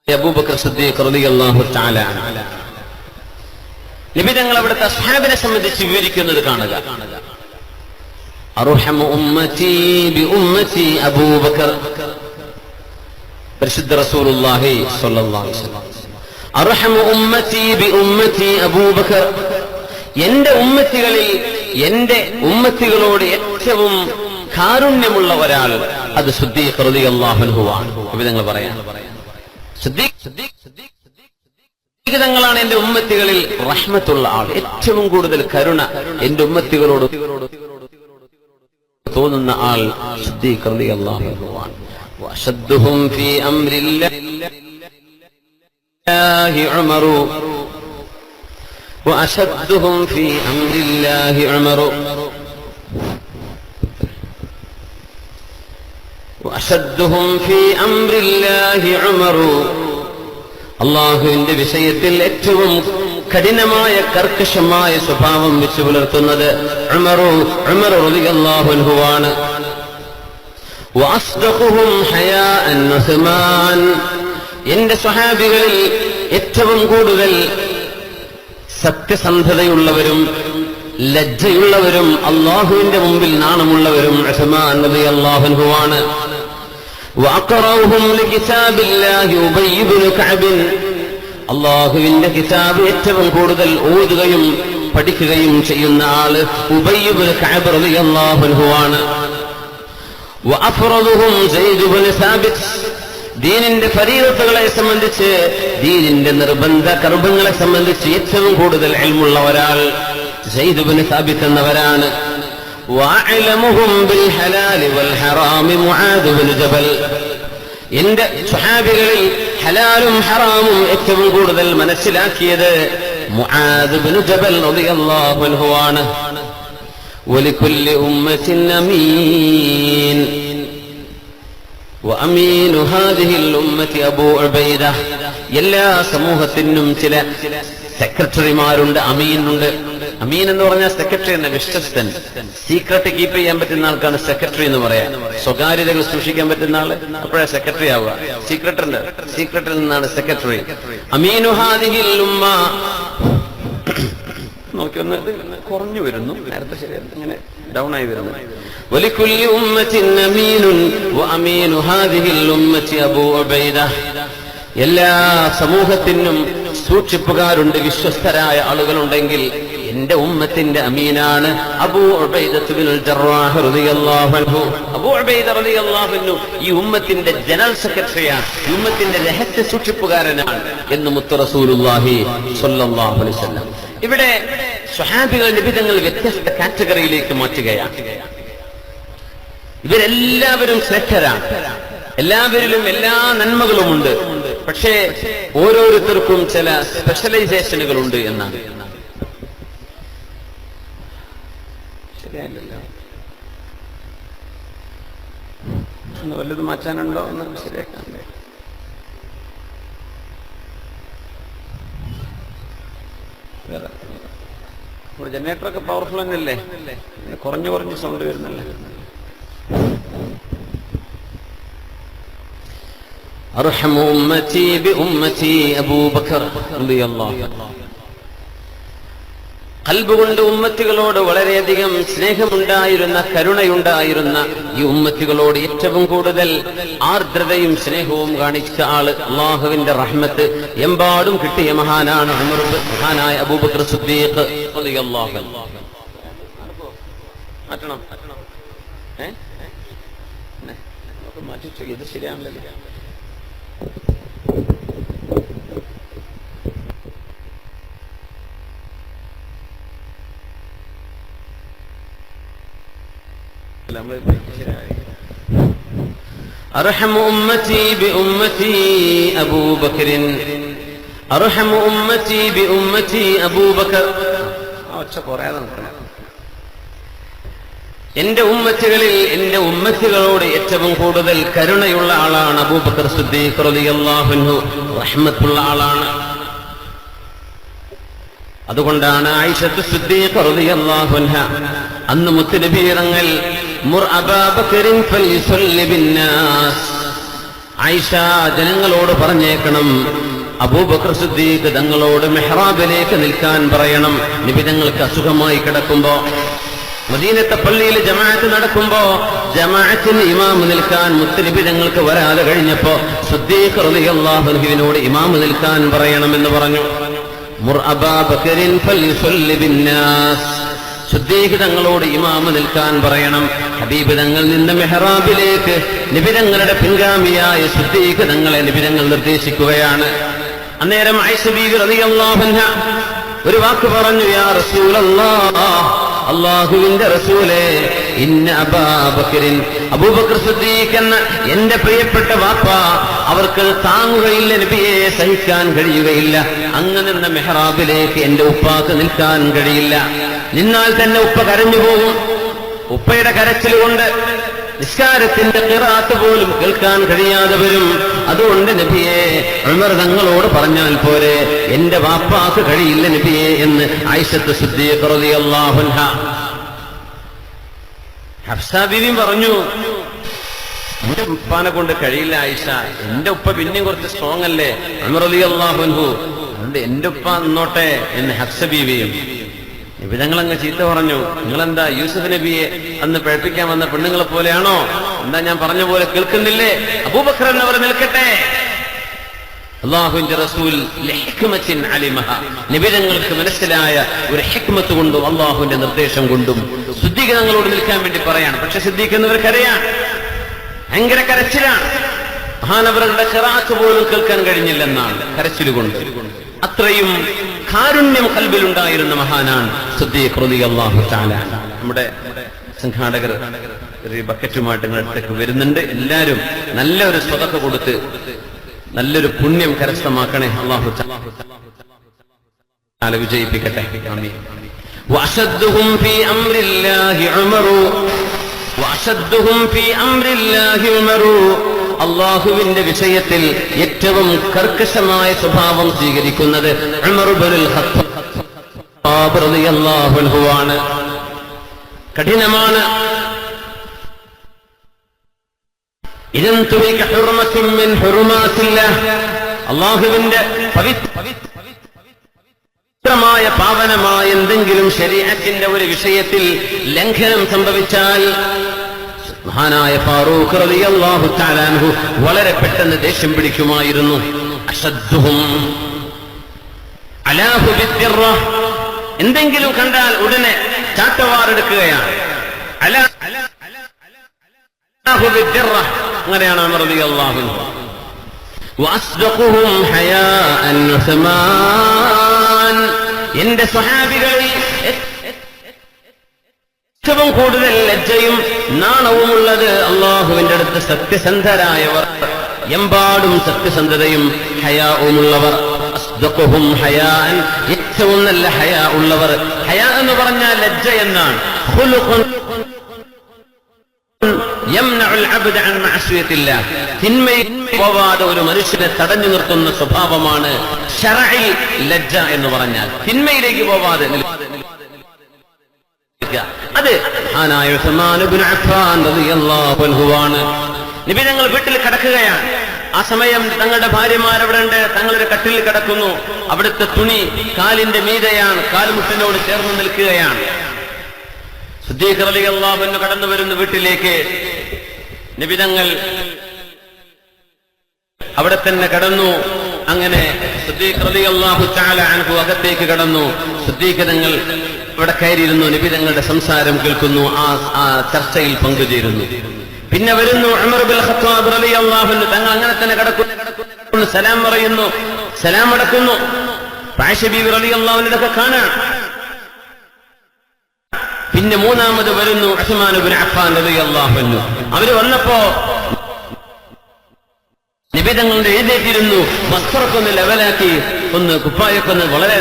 അബൂബക്കർ സിദ്ദീഖ് റളിയല്ലാഹു തആല അൻഹു നബി തങ്ങൾ അവിടുത്തെ അസ്ഹാബിനെ സംബന്ധിച്ച് വിവരിക്കുന്നത് കാണുക. അർഹമു ഉമ്മത്തി ബി ഉമ്മത്തി അബൂബക്കർ. പരിശുദ്ധ റസൂലുള്ളാഹി സ്വല്ലല്ലാഹു അലൈഹി വസല്ലം അർഹമു ഉമ്മത്തി ബി ഉമ്മത്തി അബൂബക്കർ. എന്റെ ഉമ്മത്തികളിൽ എന്റെ ഉമ്മത്തികളോട് ഏറ്റവും കാരുണ്യമുള്ള ഒരാൾ അത് സിദ്ദീഖ് റളിയല്ലാഹു അൻഹു ആണ്. നബി തങ്ങൾ പറയാൻ സിദ്ദീഖ് തങ്ങളാണ് എന്റെ ഉമ്മത്തികളിൽ റഹ്മത്തുള്ള ആൾ, ഏറ്റവും കൂടുതൽ കരുണ എന്റെ ഉമ്മത്തികളോട് തോന്നുന്ന ആൾ സിദ്ദീഖ് റളിയല്ലാഹു അൻഹു ആണ്. വഅശദ്ദുഹും ഫീ അംരില്ലാഹി ഉമറു വഅശദ്ദുഹും ഫീ അംരില്ലാഹി ഉമറു വഅശദ്ദുഹും ഫീ അംരില്ലാഹി ഉമറു. അല്ലാഹുവിന്റെ വിഷയത്തിൽ ഏറ്റവും കഠിനമായ കർക്കശമായ സ്വഭാവം വെച്ച് പുലർത്തുന്നത് ഉമർ റളിയല്ലാഹു അൻഹു ആണ്. വഅസ്ദഖുഹും ഹയാഅൻ ഉസ്മാൻ. എന്റെ സ്വഹാബികളിൽ ഏറ്റവും കൂടുതൽ സത്യസന്ധതയുള്ളവരും ലജ്ജയുള്ളവരും അല്ലാഹുവിന്റെ മുമ്പിൽ നാണമുള്ളവരും ഉസ്മാൻ റളിയല്ലാഹു അൻഹു ആണ്. വഅഖറഉഹും ലികിതാബില്ലാഹി ഉബയ്യ് ഇബ്നു കഅബ്. അല്ലാഹുവിന്റെ കിതാബ് ഏറ്റവും കൂടുതൽ ഓതുകയും പഠിക്കുകയും ചെയ്യുന്ന ആള് ഉബയ്യ് ഇബ്നു കഅബ് റളിയല്ലാഹു അൻഹു ആണ്. വഅഫ്റദുഹും സയ്യിദ് ഇബ്നു സാബിത്. ദീനിന്റെ ഫരീദത്തുകളെ സംബന്ധിച്ച്, ദീനിന്റെ നിർബന്ധ കർമ്മങ്ങളെ സംബന്ധിച്ച് ഏറ്റവും കൂടുതൽ ഇൽമുള്ള ഒരാൾ സയ്യിദ് ഇബ്നു സാബിത് എന്നവരാണ്. വഅലമുഹും ബിൽ ഹലാലി വൽ ഹറാമി മുആദ് ഇബ്നു ജബൽ. എന്റെ സ്വഹാബികളിൽ ഹലാലും ഹറാമും ഏറ്റവും കൂടുതൽ മനസ്സിലാക്കിയത് മുആദ് ഇബ്നു ജബൽ റളിയല്ലാഹു അൻഹു ആണ്. വലികുല്ലി ഉമ്മത്തിൻ അമീൻ വഅമീനു ഹാദിഹിൽ ഉമ്മത്തി അബൂ ഉബൈദ. എല്ലാ സമൂഹത്തിനും ചില സെക്രട്ടറിമാരുണ്ട്, അമീനുണ്ട്. അമീൻ എന്ന് പറഞ്ഞാൽ സെക്രട്ടറി എന്ന വിശ്വസ്തൻ, സീക്രട്ട് കീപ്പ് ചെയ്യാൻ പറ്റുന്ന ആൾക്കാണ് സെക്രട്ടറി എന്ന് പറയാം. സ്വകാര്യതകൾ സൂക്ഷിക്കാൻ പറ്റുന്ന ആള് അപ്പോഴേ സെക്രട്ടറി ആവുക. സീക്രട്ടിൽ നിന്നാണ് സെക്രട്ടറി. അമീനു ഹാദിഹിൽ ഉമ്മ. നോക്കിയൊന്ന് കുറഞ്ഞു വരുന്നു, നേരത്തെ ശരിയായിരുന്നു, ഇങ്ങനെ ഡൗൺ ആയി വരുന്നു. വലികുല്ലി ഉമ്മത്തിൻ അമീനുൻ വഅമീനു ഹാദിഹിൽ ഉമ്മത്തി അബൂ ഉബൈദ. എല്ലാ സമൂഹത്തിനും സൂക്ഷിപ്പുകാരുണ്ട്, വിശ്വസ്തരായ ആളുകളുണ്ടെങ്കിൽ എന്റെ ഉമ്മത്തിന്റെ അമീനാണ് അബൂ ഉബൈദ ഇബ്നുൽ ജർറാഹ് റളിയല്ലാഹു അൻഹു. അബൂ ഉബൈദ റളിയല്ലാഹു അൻഹു ഈ ഉമ്മത്തിന്റെ ജനറൽ സെക്രട്ടറിയാണ്, ഈ ഉമ്മത്തിന്റെ രഹസ്യ സൂക്ഷിപ്പുകാരനാണ് എന്ന് മുത്ത് റസൂലുള്ളാഹി സ്വല്ലല്ലാഹു അലൈഹി വസല്ലം. ഇവിടെ സ്വഹാബികൾ നബി തങ്ങൾ വ്യത്യസ്ത കാറ്റഗറിയിലേക്ക് മാറ്റുകയാണ്. ഇവരെല്ലാവരും ശ്രേഷ്ഠരാണ്, എല്ലാവരിലും എല്ലാ നന്മകളുമുണ്ട്. പക്ഷേ ഓരോരുത്തർക്കും ചില സ്പെഷ്യലൈസേഷനുകളുണ്ട് എന്നാണ്. ശരിയായില്ലല്ലോ, വല്ലതും മാറ്റാനുണ്ടോ എന്ന് ശരിയാക്കാൻ. ജനറേറ്ററൊക്കെ പവർഫുൾ തന്നെയല്ലേ, കുറഞ്ഞു സൗണ്ട് വരുന്നല്ലേ. അർഹമു ഉമ്മത്തി ബി ഉമ്മത്തി അബൂബക്കർ റളിയല്ലാഹു അൻഹു. ഖൽബ് കൊണ്ട് ഉമ്മത്തികളോട് വളരെയധികം സ്നേഹമുണ്ടായിരുന്ന, കരുണയുണ്ടായിരുന്ന ഈ ഉമ്മത്തികളോട് ഏറ്റവും കൂടുതൽ ആർദ്രതയും സ്നേഹവും കാണിച്ച ആള്, അല്ലാഹുവിന്റെ റഹ്മത്ത് എമ്പാടും കിട്ടിയ മഹാനാണ് മഹാനായ അബൂബക്കർ സിദ്ദീഖ് റളിയല്ലാഹു അൻഹു. മാറ്റണം മാറ്റി, ഇത് ശരിയാണല്ലോ. അർഹമു ഉമ്മത്തി ബി ഉമ്മത്തി അബൂബക്കർ. അർഹമു ഉമ്മത്തി ബി ഉമ്മത്തി അബൂബക്കർ. ഒച്ച പറയാതെ നിൽക്കണം. എന്റെ ഉമ്മത്തികളിൽ എന്റെ ഉമ്മത്തികളോട് ഏറ്റവും കൂടുതൽ കരുണയുള്ള ആളാണ് അബൂബക്കർ സിദ്ദീഖ് റളിയല്ലാഹു അൻഹു, റഹ്മത്തുള്ള ആളാണ്. അതുകൊണ്ടാണ് ആയിഷത്ത് സിദ്ദീഖ റളിയല്ലാഹു അൻഹ അന്ന് മുത്തുനബി തങ്ങൾ മുർ അബൂബക്കറിൻ ഫൽയുസല്ലി ബിന്നാസ്, ആയിഷ ജനങ്ങളോട് പറഞ്ഞേക്കണം, അബൂബക്കർ സിദ്ദീഖ് തങ്ങളോട് മെഹ്റാബിലേക്ക് നിൽക്കാൻ പറയണം. നബി തങ്ങൾക്ക് അസുഖമായി കിടക്കുമ്പോ, മദീനത്തെ പള്ളിയിൽ ജമാഅത്ത് നടക്കുമ്പോ ജമാഅത്തിന് ഇമാം നിൽക്കാൻ മുത്തനബി തങ്ങൾക്ക് വരാതെ കഴിഞ്ഞപ്പോ സിദ്ദീഖ് റളിയല്ലാഹു അൻഹുവിനോട് ഇമാം നിൽക്കാൻ പറയണമെന്ന് പറഞ്ഞു. മുർ അബാ ബക്കറിൻ ഫൽയുസല്ലി ബിന്നാസ്, സിദ്ദീഖ് തങ്ങളോട് ഇമാം നിൽക്കാൻ പറയണം. ഹബീബ് തങ്ങൾ നിന്ന് മെഹ്റാബിലേക്ക് നബി തങ്ങളുടെ പിൻഗാമിയായ സിദ്ദീഖ് തങ്ങളെ നബി തങ്ങൾ നിർദ്ദേശിക്കുകയാണ്. അന്നേരം ആയിഷ ബീവി റളിയല്ലാഹു അൻഹ ഒരു വാക്ക് പറഞ്ഞു, യാ റസൂലല്ലാഹ്, അല്ലാഹുവിന്റെ റസൂലേ, ഇന്ന അബാ ബക്കറിൻ, അബൂബക്കർ സിദ്ദീഖ് എന്ന എന്റെ പ്രിയപ്പെട്ട വാപ്പ, അവർക്ക് താങ്ങുകയില്ല നബിയെ, സഹിക്കാൻ കഴിയുകയില്ല. അങ്ങ് നിന്ന മെഹ്റാബിലേക്ക് എന്റെ ഉപ്പാക്ക് നിൽക്കാൻ കഴിയില്ല. നിന്നാൽ തന്നെ ഉപ്പ കരഞ്ഞു പോകും. ഉപ്പയുടെ കരച്ചിൽ കൊണ്ട് നിസ്കാരത്തിന്റെ ഖിറാഅത്ത് പോലും കേൾക്കാൻ കഴിയാതെ വരും. അതുകൊണ്ട് നബിയെ, ഉമർ തങ്ങളോട് പറഞ്ഞാൽ പോരെ, എന്റെ വാപ്പാക്ക് കഴിയില്ല നബിയെ എന്ന് ആയിഷത്ത് സിദ്ദീഖ റളിയല്ലാഹു അൻഹ. ഹഫ്സ ബീവി പറഞ്ഞു, എന്റെ ഉപ്പാനെ കൊണ്ട് കഴിയില്ല ആയിഷ, എന്റെ ഉപ്പ പിന്നെയും കുറച്ച് സ്ട്രോങ് അല്ലേ ഉമർ റളിയല്ലാഹു അൻഹു, അതുകൊണ്ട് എന്റെ ഉപ്പ നിന്നോട്ടെ എന്ന് ഹഫ്സ ബീവിയും. നിബിതങ്ങളങ്ങ് ചീത്ത പറഞ്ഞു, നിങ്ങളെന്താ യൂസുഫ് നബിയെ അന്ന് പഴപ്പിക്കാൻ വന്ന പെണ്ണുങ്ങളെ പോലെയാണോ? എന്താ ഞാൻ പറഞ്ഞ പോലെ കേൾക്കുന്നില്ലേ? അബൂബക്കർ എന്നവർ നിൽക്കട്ടെ. അല്ലാഹുവിന്റെ റസൂൽ ലിഹിക്മത്തിൻ അലിമഹ, നിബിതങ്ങൾക്ക് മനസ്സിലായ ഒരു ഹിക്മത്ത് കൊണ്ടും അല്ലാഹുവിന്റെ നിർദ്ദേശം കൊണ്ടും സിദ്ദീഖ് തങ്ങളോട് നിൽക്കാൻ വേണ്ടി പറയാണ്. പക്ഷെ സിദ്ദീഖ് എന്നവർ കരയാണ്, ഭയങ്കര കരച്ചിലാണ്. മഹാനവറുടെ ഖിറാഅത്ത് പോലും കേൾക്കാൻ കഴിഞ്ഞില്ലെന്നാണ് കരച്ചിലുകൊണ്ട്. അത്രയും കാരുണ്യം ഖൽബിലുണ്ടായിരുന്ന മഹാനാണ് സിദ്ദീഖ് റളിയല്ലാഹു തആല. നമ്മുടെ സംഘാടകർ ഒരു ബക്കറ്റുമായിട്ട് അടുത്തേക്ക് വരുന്നുണ്ട്. എല്ലാവരും നല്ലൊരു സ്വതക്ക കൊടുത്ത് നല്ലൊരു പുണ്യം കരസ്ഥമാക്കണേ. അല്ലാഹു തആല വിജയിപ്പിക്കട്ടെ. ആമീൻ. വഅശദ്ദുഹും ഫീ അംരില്ലാഹി ഉമറു, വഅശദ്ദുഹും ഫീ അംരില്ലാഹി ഉമറു, അല്ലാഹുവിന്റെ വിഷയത്തിൽ ഏറ്റവും കർക്കശമായ സ്വഭാവം സ്വീകരിക്കുന്നത് ഉമർ ഇബ്നുൽ ഖത്താബ് റളിയല്ലാഹു അൻഹു ആണ്. കഠിനമാണ്. ഇദൻ തുബിക ഹുർമത്തുൻ മിൻ ഹുറുമാത്തില്ലാഹ്, അല്ലാഹുവിന്റെ പവിത്രമായ പാവനമായ എന്തെങ്കിലും ശരീഅത്തിന്റെ ഒരു വിഷയത്തിൽ ലംഘനം സംഭവിച്ചാൽ മഹാനായ ഫാറൂഖ് റളിയല്ലാഹു തആല അൻഹു വളരെ പെട്ടെന്ന് ദേഷ്യം പിടിക്കുമായിരുന്നു. അശദ്ദുഹും അലാഹു ബിദ്ദിറ, എന്തെങ്കിലും കണ്ടാൽ ഉടനെ ചാട്ടവാറെടുക്കുകയാണ്. അലാഹു ബിദ്ദിറ, അങ്ങനെയാണ് ഉമർ റളിയല്ലാഹു അൻഹു. വഅസ്ദഖുഹും ഹയാഅൻ ഉസ്മാൻ, എന്റെ സ്വഹാബികളിൽ ഏറ്റവും കൂടുതൽ ലജ്ജയും നാണവുമുള്ളത് അല്ലാഹുവിന്റെ അടുത്ത് സത്യസന്ധരായവർ, എമ്പാടും സത്യസന്ധതയും ഹയാവുമുള്ളവർ. അസ്ദഖുഹും ഹയാഅൻ, ഏറ്റവും നല്ല ഹയാ ഉള്ളവർ. ഹയാ എന്ന് പറഞ്ഞാൽ ലജ്ജ എന്നാണ്. ഖുലുഖുൻ യംനഉൽ അബ്ദ അൻ മഅസിയത്തില്ലാഹ്, തിന്മയിൽ പോവാതെ ഒരു മനുഷ്യനെ തടഞ്ഞു നിർത്തുന്ന സ്വഭാവമാണ് ശറഇൽ ലജ്ജ എന്ന് പറഞ്ഞാൽ. തിന്മയിലേക്ക് പോവാതെ അത് മഹാനായ ഉസ്മാൻ ഇബ്നു അഫ്ഫാൻ റളിയല്ലാഹു അൻഹു ആണ്. നബി തങ്ങൾ വീട്ടിൽ കിടക്കുകയാണ്. ആ സമയം തങ്ങളുടെ ഭാര്യമാരവിടെ ഉണ്ട്. തങ്ങളൊരു കട്ടിൽ കിടക്കുന്നു. അവിടുത്തെ തുണി കാലിന്റെ മീതെയാണ്, കാൽമുട്ടിനോട് ചേർന്ന് നിൽക്കുകയാണ്. സിദ്ദീഖ് റളിയല്ലാഹു അൻഹു കടന്നു വരുന്നു വീട്ടിലേക്ക്. നബി തങ്ങൾ അവിടെ തന്നെ കടന്നു. അങ്ങനെ സിദ്ദീഖ് റളിയല്ലാഹു തആല അൻഹു അകത്തേക്ക് കടന്നു. സിദ്ദീഖ് തങ്ങൾ ഇവിടെ കയറിയിരുന്നു. നബി തങ്ങളുടെ സംസാരം കേൾക്കുന്നു, ആ ചർച്ചയിൽ പങ്കുചേരുന്നു. പിന്നെ വരുന്നു ഉമർ ഇബ്നുൽ ഖത്താബ് റളിയല്ലാഹു അൻഹു. തങ്ങൾ അങ്ങനെ തന്നെ കിടക്കുന്നു, സലാം പറയുന്നു, സലാം അടക്കുന്നു. ആയിഷ ബീവി റളിയല്ലാഹു അൻഹയൊക്കെ കാണാൻ. പിന്നെ മൂന്നാമത് വരുന്നു ഉസ്മാൻ ഇബ്നു അഫ്ഫാൻ റളിയല്ലാഹു അൻഹു. അവര് വന്നപ്പോ നബി തങ്ങളുടെ എഴുന്നേറ്റിരുന്നു. വസ്ത്രമൊക്കെ ഒന്ന് ലെവലാക്കി, ഒന്ന് കുപ്പായൊക്കെ വളരെ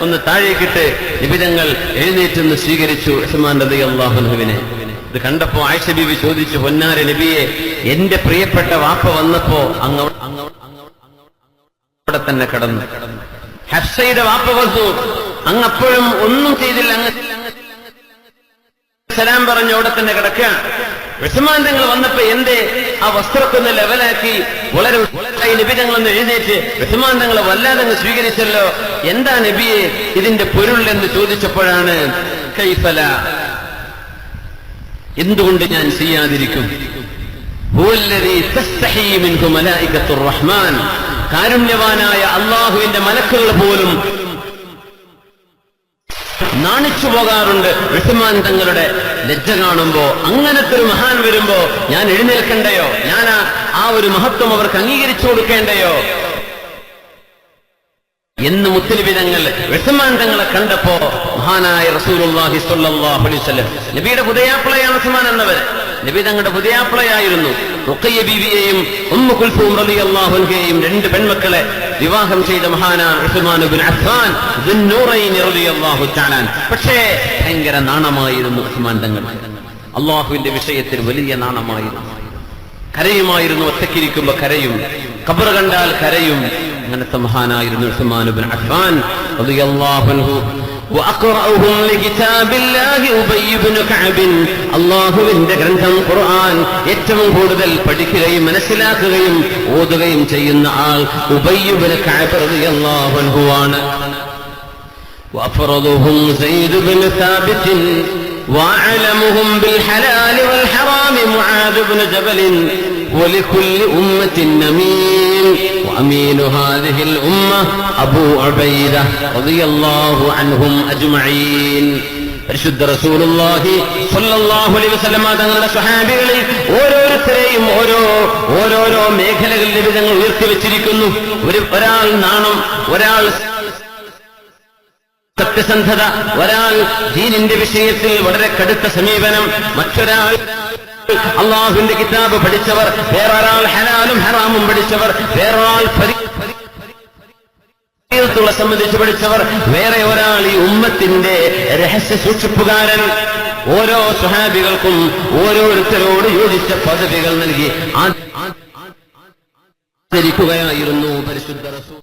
ഒന്ന് താഴേക്കിട്ട് നബി തങ്ങൾ എഴുന്നേറ്റൊന്ന് സ്വീകരിച്ചു ഉസ്മാൻ റളിയല്ലാഹു അൻഹുവിനെ. ഇത് കണ്ടപ്പോ ആയിഷ ബീവി ചോദിച്ചു, പൊന്നാര നബിയെ, എന്റെ പ്രിയപ്പെട്ട വാപ്പ വന്നപ്പോ അവിടെ തന്നെ കടന്നു. ഹഫ്സയുടെ വാപ്പ വന്നു, അങ്ങപ്പോഴും ഒന്നും ചെയ്തില്ല, അങ്ങ് സലാം പറഞ്ഞു അവിടെ തന്നെ കിടക്കുകയാണ്. ഉസ്മാൻ തങ്ങൾ വന്നപ്പോ എന്റെ ആ വസ്ത്രത്തിന് ലെവലാക്കി വളരെ നബി തങ്ങളൊന്ന് എഴുന്നേറ്റ് ഉസ്മാൻ തങ്ങളെ വല്ലാതെ സ്വീകരിച്ചല്ലോ. എന്താ നബിയെ ഇതിന്റെ പൊരുൾ എന്ന് ചോദിച്ചപ്പോഴാണ് കൈഫല, എന്തുകൊണ്ട് ഞാൻ ചെയ്യാതിരിക്കും? കാരുണ്യവാനായ അള്ളാഹുവിന്റെ മലക്കുകൾ പോലും നാണിച്ചു പോകാറുണ്ട് ഉസ്മാൻ തങ്ങളുടെ ലജ്ജ കാണുമ്പോ. അങ്ങനത്തെ ഒരു മഹാൻ വരുമ്പോ ഞാൻ എഴുന്നേൽക്കണ്ടയോ? ഞാൻ ആ ഒരു മഹത്വം അവർക്ക് അംഗീകരിച്ചു കൊടുക്കേണ്ടയോ എന്ന് മുത്തനബി തങ്ങൾ ഉസ്മാൻ തങ്ങളെ കണ്ടപ്പോ മഹാനായ റസൂലുള്ളാഹി സ്വല്ലല്ലാഹു അലൈഹി വസല്ലം, നബിയുടെ പുതിയാപ്പിളയാണ് ഉസ്മാൻ എന്നവർ, നബി തങ്ങളുടെ പുതിയാപ്പിളയായിരുന്നു. റുഖയ്യ ബീവിയെയും ഉമ്മു കുൽസൂം റളിയല്ലാഹു അൻഹയെയും രണ്ട് പെൺമക്കളെ വിവാഹം ചെയ്ത മഹാനാണ് ഉസ്മാൻ ഇബ്നു അഫ്ഫാൻ ദുന്നൂറൈൻ റളിയല്ലാഹു തആല. പക്ഷേ ഭയങ്കര നാണമായിരുന്നു ഉസ്മാൻ തങ്ങൾ. അള്ളാഹുവിന്റെ വിഷയത്തിൽ വലിയ നാണമായിരുന്നു. കരയുമായിരുന്നു, ഒറ്റയ്ക്കിരിക്കുമ്പോ കരയും, ഖബർ കണ്ടാൽ കരയും. അങ്ങനത്തെ മഹാനായിരുന്നു ഉസ്മാൻ ഇബ്നു അഫ്ഫാൻ റളിയല്ലാഹു അൻഹു. وأقرأهم لكتاب الله أبي بن كعب. അല്ലാഹുവിന്റെ ഗ്രന്ഥം ഖുർആൻ ഏറ്റവും കൂടുതൽ പഠിക്കുകയും മനസ്സിലാക്കുകയും ഓതുകയും ചെയ്യുന്ന ആൾ ഉബയ്യ് ഇബ്നു കഅബ് റളിയല്ലാഹു അൻഹു ആണ്. وأفرضهم زيد بن ثابت وأعلمهم بالحلال والحرام معاذ بن جبل. ولكل أمة أمين وأمين هذه الأمة أبو عبيدة رضي الله عنهم أجمعين. പരിശുദ്ധ റസൂലുള്ളാഹി സ്വല്ലല്ലാഹു അലൈഹി വസല്ലം തങ്ങളുടെ സ്വഹാബികളിൽ ഓരോരുത്തരെയും ഓരോരോ മേഖലകളിൽ വിധങ്ങൾ ഉയർത്തിവെച്ചിരിക്കുന്നു. ഒരാൾ നാണം, ഒരാൾ സത്യസന്ധത, ഒരാൾ ദീനിന്റെ വിഷയത്തിൽ വളരെ കടുത്ത സമീപനം, മറ്റൊരാൾ അള്ളാഹുവിന്റെ കിതാബ് പഠിച്ചവർ, വേറൊരാൾ ഹലാലും ഹറാമും പഠിച്ചവർ, വേറൊരാൾ ഫരീദത്തുകളെ സംബന്ധിച്ച് പഠിച്ചവർ, വേറെ ഒരാൾ ഈ ഉമ്മത്തിന്റെ രഹസ്യ സൂക്ഷിപ്പുകാരൻ. ഓരോ സ്വഹാബികൾക്കും ഓരോരുത്തരോട് യോജിച്ച പദവികൾ നൽകി ആദരിക്കുകയായിരുന്നു പരിശുദ്ധ റസൂൽ.